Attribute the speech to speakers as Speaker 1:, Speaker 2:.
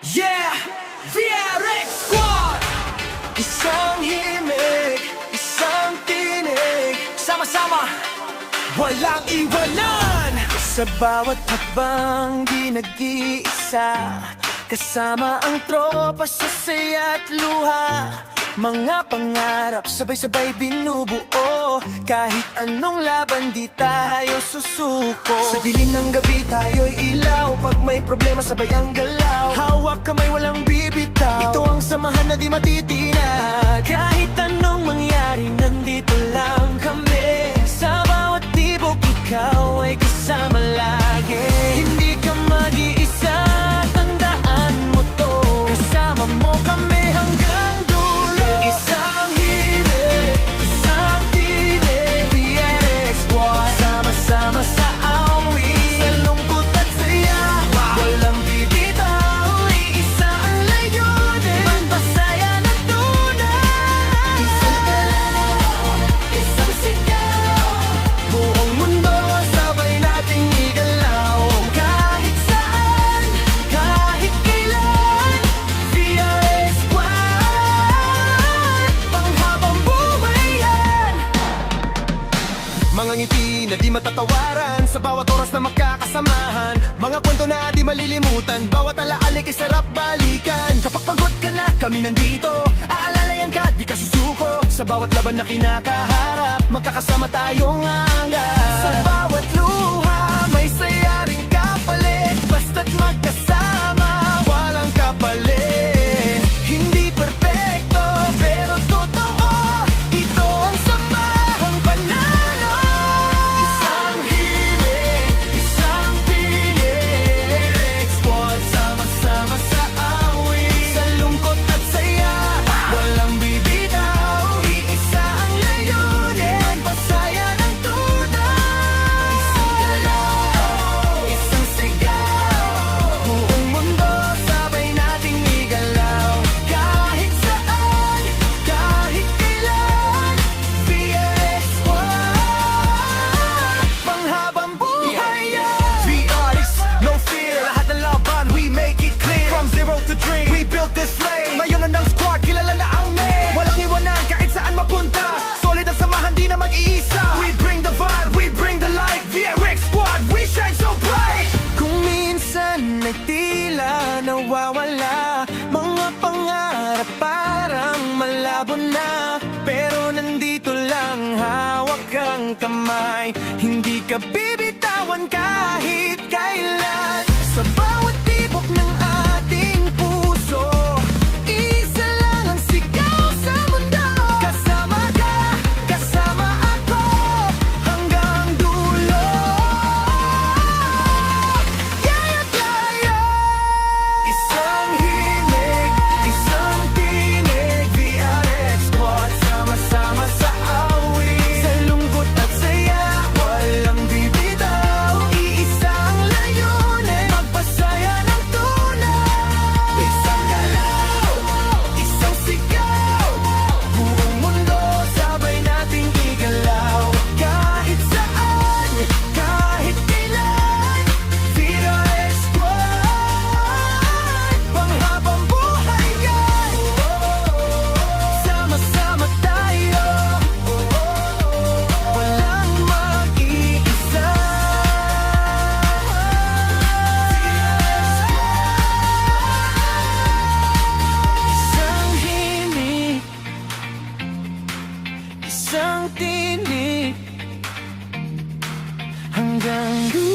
Speaker 1: Yeah! VRX Squad!
Speaker 2: Isang himig, isang tinig,
Speaker 1: Sama-sama, walang iwanan!
Speaker 2: sa bawat hakbang di nag-iisa. Kasama ang tropa sa saya at luha. Mga pangarap sabay-sabay binubuo. Kahit anong laban di tayo susuko. Sa dilim ng gabi tayo'y ilaw. Pag may problema sabay ang galaw. Hawak kamay walang bibitaw. Ito ang samahan na di matitinag. Kahit anong mangyari nandito lang kami. Sa bawat tibok ikaw ay kasama lagi. Hindi ka mag-iisa, tandaan mo to. Kasama mo kami hanggang dulo. Isang hilig, isang tinig, VRX Squad. Sama-sama sa awit, sa lungkot at saya. Walang bibitaw, iisa ang layunin. Magpasaya ng tunay. Isang galaw, isang sigaw. Buong mundo sabay nating igalaw. Kahit saan, kahit kailan, VRX Squad. Panghabang buhay yan. Mga ngiti na di matatawaran, sa bawat oras na magkakasamahan. Mga kwento na di malilimutan, bawat alaalik ay sarap balikan. Kapag pagod ka na, kami nandito. Aalalayan ka, di ka susuko. Sa bawat laban na kinakaharap, magkakasama tayong hanggang. Sa bawat luha, may saya ring kapalit. Basta't magkasama, walang kapalit. Hindi perpekto, pero totoo. Ito ang samahang panalo. Isang hilig, isang tinig, Squad, sama-sama sa awit, sa lungkot at saya. Walang bibitaw, iisa ang layunin. Magpasaya ng tunay. Isang galaw, isang sigaw. Buong mundo sabay nating igalaw. Kahit saan, kahit kailan, VRX Squad. Panghabang buhay yan. VRX, no fear. Lahat ng laban, we make it clear. From zero to dream, we built this flame. Ngayon na ng squad, kilala na ang name. Walang iwanan kahit saan mapunta. Solid ang samahan, di na mag-iisa. We bring the vibe, we bring the light. VRX Squad, we shine so bright. Kung minsan ay tila nawawala, mga pangarap parang malabo na. Pero nandito lang, hawak ang kamay. Hindi ka bibitawan kahit kailan. Sa bawat tibok ng ating puso, isa lang ang sigaw sa mundo. Kasama ka, kasama ako, hanggang dulo. Kaya tayo, isang himig, isang tinig, VRX Squad. Sama-sama sa awit, sa lungkot at saya. Walang bibitaw, iisa ang layunin. Magpasaya ng tunay. Isang galaw, isang sigaw. Buong mundo sabay nating igalaw. Kahit saan, kahit kailan, VRX Squad. Panghabang buhay yan. Sama-sama tayo, walang mag-iisa. Isang himig, isang tinig, hanggang dulo.